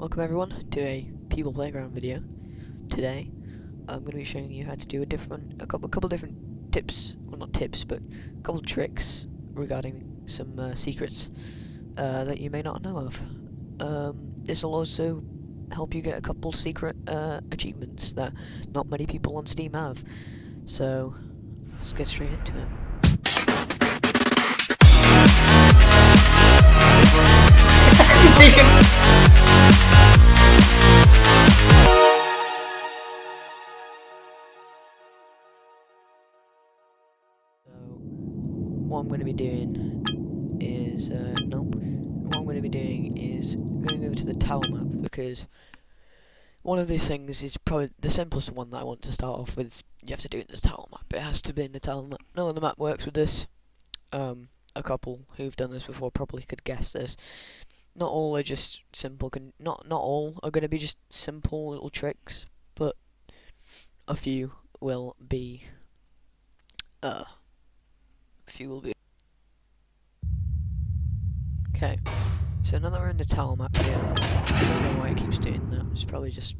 Welcome everyone to a People Playground video. Today, I'm going to be showing you how to do a couple different tips, well not tips, but a couple tricks regarding some secrets that you may not know of. This will also help you get a couple secret achievements that not many people on Steam have. So, let's get straight into it. What I'm going to be doing is, what I'm going to be doing is going over to the tower map, because one of these things is probably the simplest one that I want to start off with. You have to do it in the tower map. It has to be in the tower map. No other map works with this. A couple who've done this before probably could guess this. Not all are just simple, not all are going to be just simple little tricks, but a few will be, Okay, so now that we're in the tile map here, I don't know why it keeps doing that. It's probably just,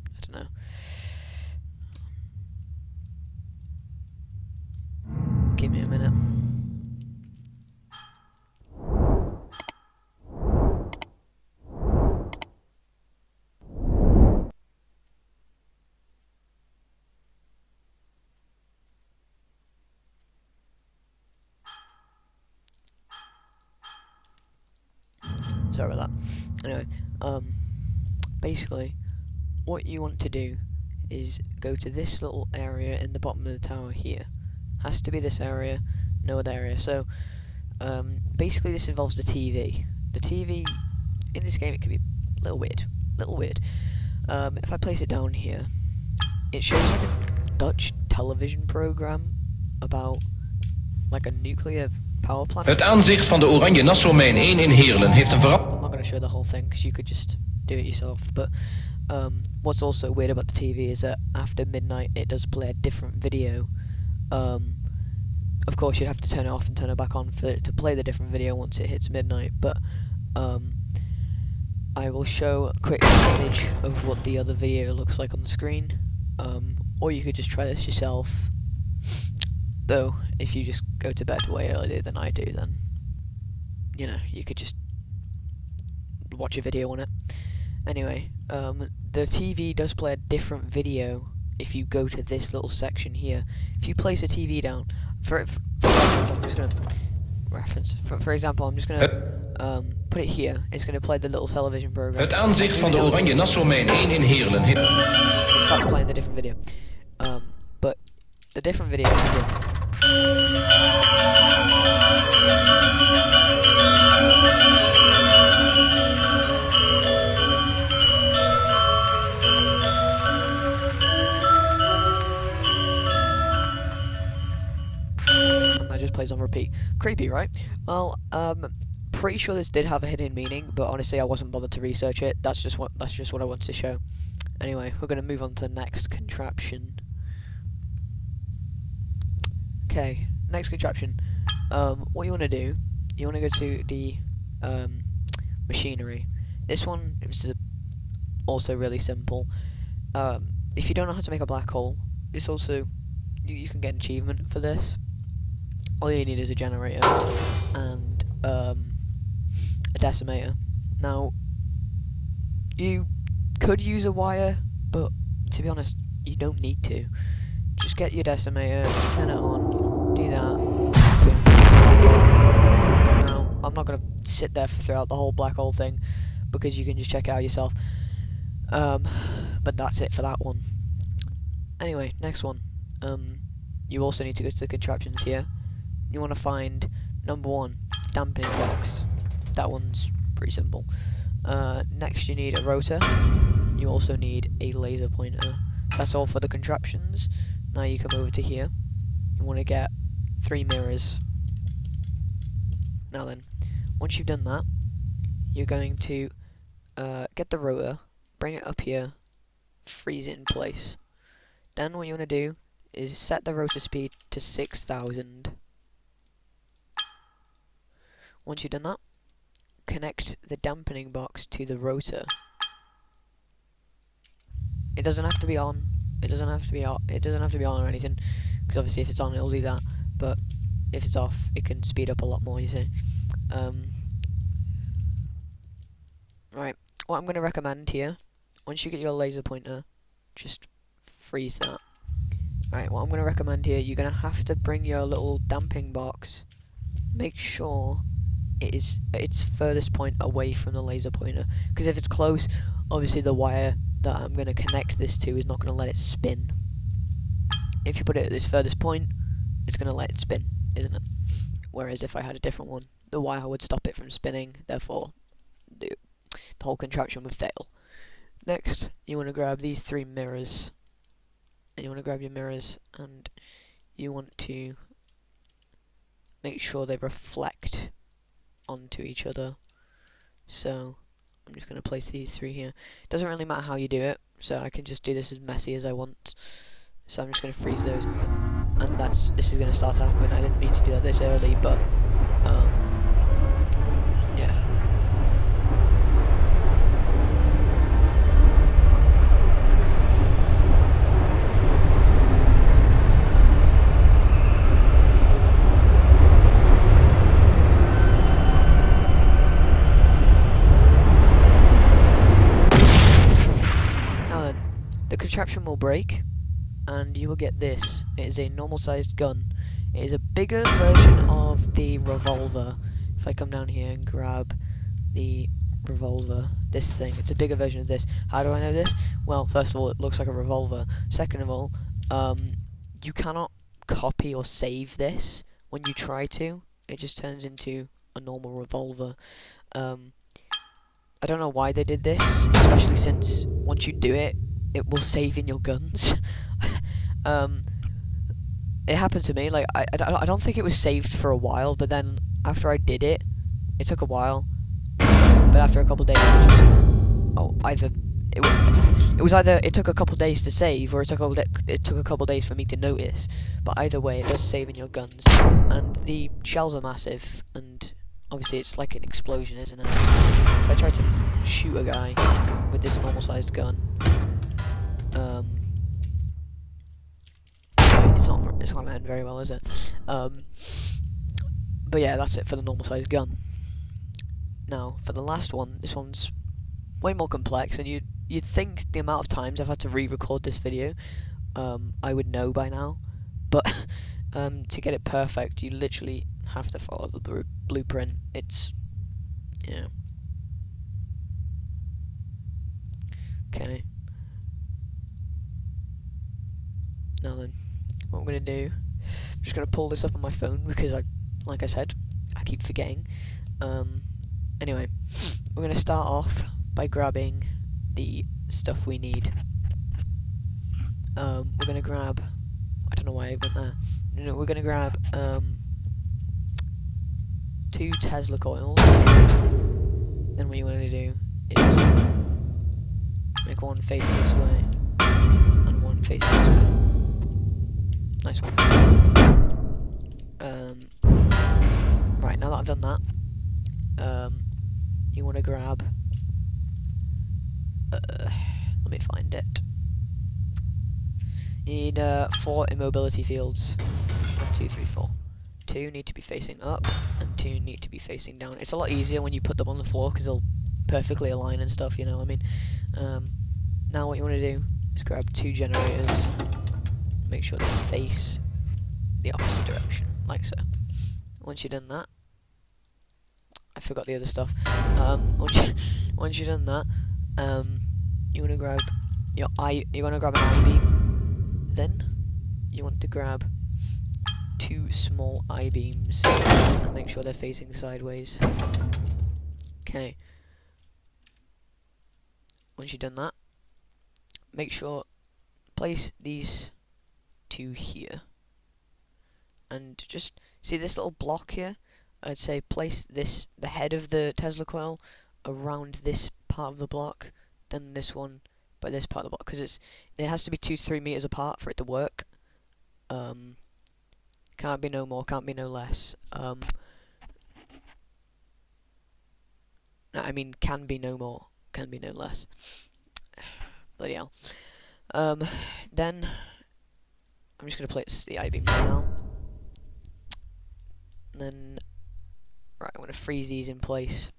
I don't know. Give me a minute. Sorry about that. Anyway, basically, what you want to do is go to this little area in the bottom of the tower here. Has to be this area, no other area. So, basically this involves the TV. The TV, in this game, it can be a little weird. If I place it down here, it shows like a Dutch television program about like a nuclear power plant. Het aanzicht van de Oranje Nassau-mijn 1 in Heerlen heeft een verandering. I'm not going to show the whole thing because you could just do it yourself, but what's also weird about the TV is that after midnight it does play a different video. Of course you'd have to turn it off and turn it back on for it to play the different video once it hits midnight, but I will show a quick image of what the other video looks like on the screen, or you could just try this yourself. Though, if you just go to bed way earlier than I do, then, you know, you could just watch a video on it. Anyway, the TV does play a different video if you go to this little section here. If you place a TV down, for example, I'm just going to reference, for example, I'm just going to put it here. It's going to play the little television program. Het aanzicht van de Oranje Nassau-mijn 1 in Heerlen. It starts playing the different video. But the different video is this. And that just plays on repeat. Creepy, right? Well, pretty sure this did have a hidden meaning, but honestly I wasn't bothered to research it. That's just what I wanted to show. Anyway, we're gonna move on to the next contraption. Okay, next contraption. What you want to do, you want to go to the machinery. This one is also really simple. If you don't know how to make a black hole, this also, you can get an achievement for this. All you need is a generator and a decimator. Now, you could use a wire, but to be honest, you don't need to. Just get your decimator, turn it on, do that. Now, I'm not going to sit there throughout the whole black hole thing, because you can just check it out yourself. But that's it for that one. Anyway, next one. You also need to go to the contraptions here. You want to find number 1, dampening box. That one's pretty simple. Next you need a rotor. You also need a laser pointer. That's all for the contraptions. Now you come over to here. You want to get 3 mirrors. Now then, once you've done that, you're going to get the rotor, bring it up here, freeze it in place. Then what you want to do is set the rotor speed to 6,000. Once you've done that, connect the dampening box to the rotor. It doesn't have to be on. It doesn't have to be on. It doesn't have to be on or anything, because obviously if it's on, it'll do that. But if it's off, it can speed up a lot more. You see. Right. What I'm going to recommend here, once you get your laser pointer, just freeze that. Right. What I'm going to recommend here, you're going to have to bring your little damping box. Make sure it is its furthest point away from the laser pointer, because if it's close, obviously the wire that I'm going to connect this to is not going to let it spin. If you put it at this furthest point, it's going to let it spin, isn't it? Whereas if I had a different one, the wire would stop it from spinning, therefore the whole contraption would fail. Next, you want to grab these 3 mirrors, and you want to grab your mirrors, and you want to make sure they reflect onto each other. So I'm just going to place these 3 here. It doesn't really matter how you do it, so I can just do this as messy as I want. So I'm just going to freeze those, and this is going to start to happen. I didn't mean to do that this early, but yeah. Now then, the contraption will break, and you will get this. It is a normal sized gun. It is a bigger version of the revolver. If I come down here and grab the revolver, this thing, it's a bigger version of this. How do I know this? Well, first of all, it looks like a revolver. Second of all, you cannot copy or save this. When you try to, it just turns into a normal revolver. I don't know why they did this, especially since once you do it, it will save in your guns. It happened to me. Like I don't think it was saved for a while, but then after I did it, it took a while. But after a couple of days, it just it took a couple of days to save, or it took a couple of days for me to notice. But either way, it does save in your guns, and the shells are massive, and obviously it's like an explosion, isn't it? If I try to shoot a guy with this normal-sized gun, it's not gonna end very well, is it? But yeah, that's it for the normal-sized gun. Now, for the last one, this one's way more complex, and you'd think the amount of times I've had to re-record this video, I would know by now. But to get it perfect, you literally have to follow the blueprint. It's okay. Now then, what I'm gonna do, I'm just gonna pull this up on my phone because like I said, I keep forgetting. Anyway, we're gonna start off by grabbing the stuff we need. We're gonna grab. I don't know why I went there. No, we're gonna grab 2 Tesla coils. Then what you want to do is make one face this way and one face this way. Nice one. Right, now that I've done that, you want to grab. Let me find it. You need 4 immobility fields. 1, 2, 3, 4. 2 need to be facing up, and 2 need to be facing down. It's a lot easier when you put them on the floor because they'll perfectly align and stuff. You know what I mean? Now what you want to do is grab 2 generators. Make sure they face the opposite direction, like so. Once you've done that, I forgot the other stuff. Once you've done that, you want to grab your you want to grab an I-beam. Then you want to grab 2 small I-beams and make sure they're facing sideways. Okay. Once you've done that, make sure place these 2 here, and just see this little block here. I'd say place the head of the Tesla coil around this part of the block, then this one by this part of the block, because it has to be 2 to 3 meters apart for it to work. Can't be no more, can't be no less. No, I mean can be no more, can be no less. Bloody hell. Um, then I'm just gonna place the I-beams now. And then, right, I'm gonna freeze these in place.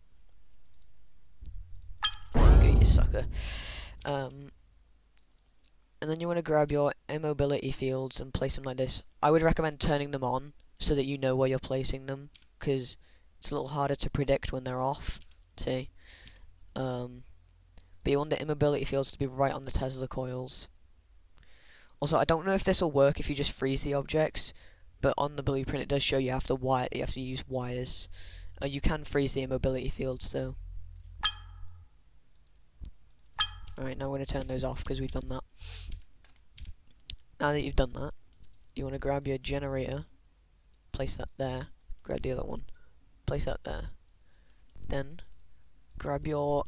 There you go, you sucker. And then you want to grab your immobility fields and place them like this. I would recommend turning them on so that you know where you're placing them, because it's a little harder to predict when they're off. See? But you want the immobility fields to be right on the Tesla coils. Also, I don't know if this will work if you just freeze the objects, but on the blueprint it does show you have to use wires. You can freeze the immobility fields though. Alright, now we're going to turn those off because we've done that. Now that you've done that, you want to grab your generator, place that there, grab the other one, place that there. Then, grab your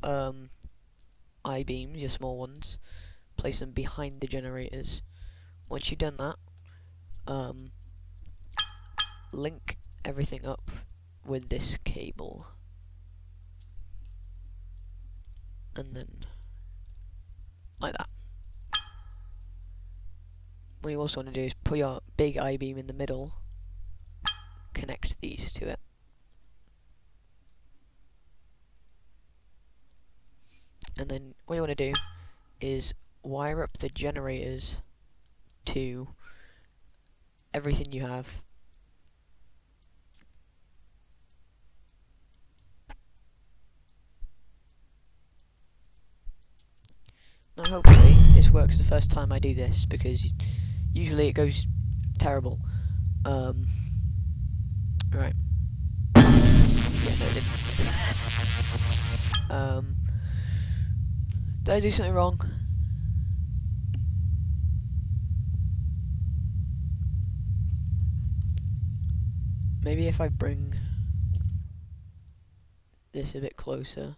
I-beams, your small ones, place them behind the generators. Once you've done that, link everything up with this cable. And then, like that. What you also want to do is put your big I-beam in the middle, connect these to it. And then what you want to do is wire up the generators to everything you have. Now hopefully this works the first time I do this, because usually it goes terrible. Right. Yeah, no it didn't. Did I do something wrong? Maybe if I bring this a bit closer.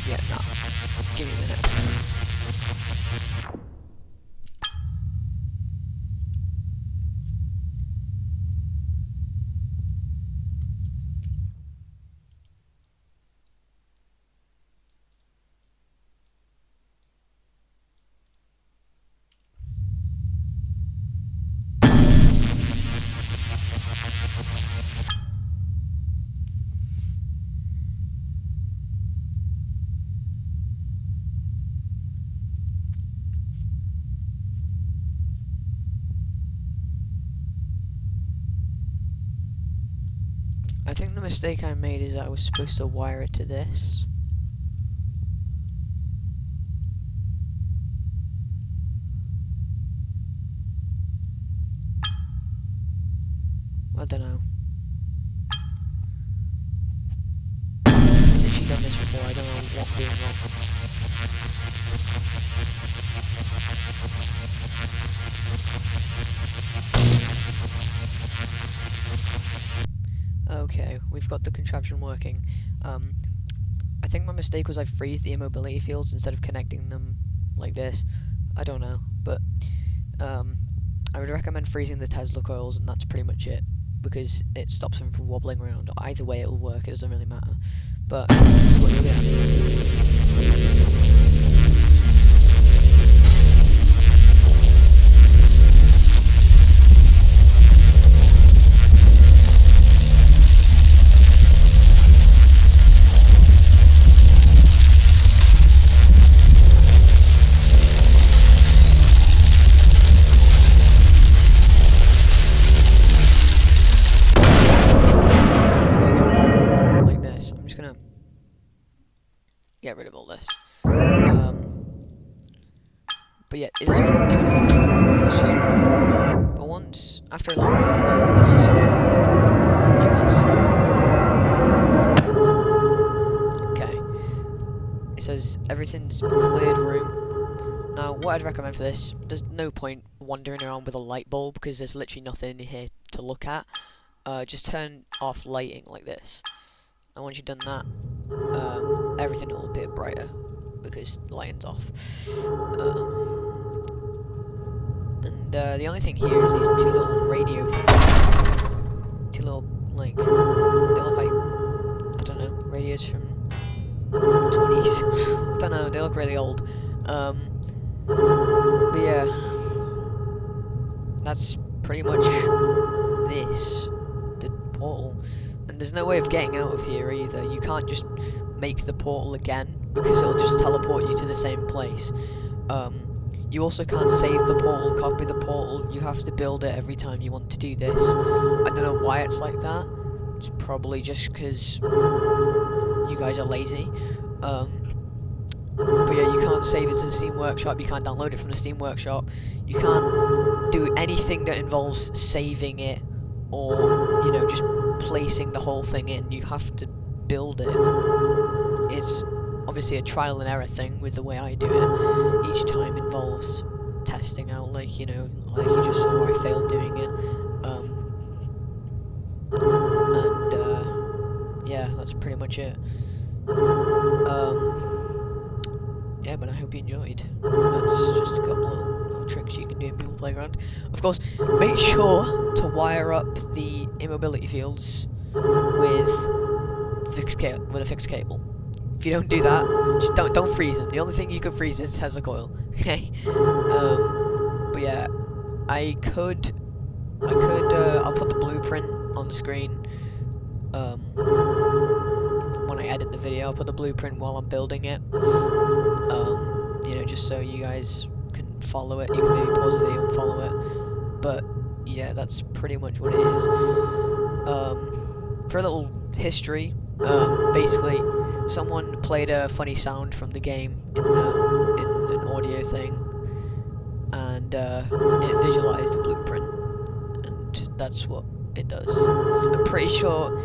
Yeah, no. Give me a minute. I think the mistake I made is that I was supposed to wire it to this. I don't know. I've literally done this before, I don't know what I'm doing wrong. Okay, we've got the contraption working. I think my mistake was I freeze the immobility fields instead of connecting them like this. I don't know, but I would recommend freezing the Tesla coils, and that's pretty much it, because it stops them from wobbling around. Either way it will work, it doesn't really matter. But this is what you'll get. Get rid of all this. But yeah, it doesn't really do anything. It's just but once, after a little while, this is something will happen. Like this. Okay. It says everything's cleared room. Now, what I'd recommend for this, there's no point wandering around with a light bulb, because there's literally nothing in here to look at. Just turn off lighting like this. And once you've done that, everything will appear brighter because the lighting's off. And the only thing here is these two little radio things. Two little, like, they look like, I don't know, radios videos from 20s. I don't know, they look really old. But yeah, that's pretty much this, the portal. And there's no way of getting out of here either. You can't just make the portal again, because it'll just teleport you to the same place. You also can't save the portal, copy the portal. You have to build it every time you want to do this. I don't know why it's like that. It's probably just because you guys are lazy. But yeah, you can't save it to the Steam Workshop, you can't download it from the Steam Workshop, you can't do anything that involves saving it, or, you know, just placing the whole thing in. You have to build it. It's obviously a trial and error thing with the way I do it. Each time involves testing out, like, you know, like you just saw I failed doing it. Yeah, that's pretty much it. Yeah, but I hope you enjoyed. That's just a couple of little tricks you can do in People Playground. Of course, make sure to wire up the immobility fields with a fixed cable. If you don't do that, just don't freeze them. The only thing you can freeze is Tesla coil. Okay. But yeah, I'll put the blueprint on the screen. When I edit the video, I'll put the blueprint while I'm building it. You know, just so you guys can follow it. You can maybe pause the video and follow it. But yeah, that's pretty much what it is. For a little history, basically, someone played a funny sound from the game in an audio thing, and it visualized a blueprint, and that's what it does. I'm pretty sure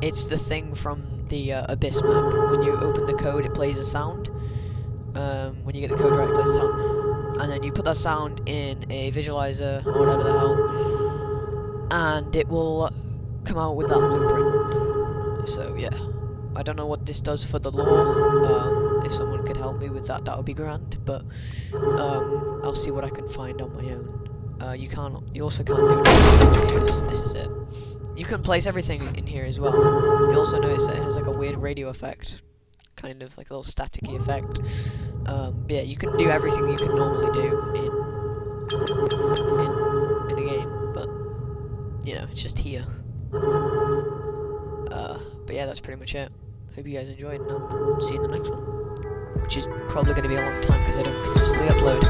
it's the thing from the Abyss map. When you open the code, it plays a sound. When you get the code right, it plays a sound. And then you put that sound in a visualizer, or whatever the hell, and it will come out with that blueprint. So, yeah. I don't know what this does for the lore. If someone could help me with that, that would be grand. But, I'll see what I can find on my own. You also can't do anything, because this is it. You can place everything in here as well. You also notice that it has like a weird radio effect, kind of like a little staticky effect. But yeah, you can do everything you can normally do in a game, but you know, it's just here. But yeah, that's pretty much it. Hope you guys enjoyed, and I'll see you in the next one, which is probably going to be a long time because I don't consistently upload.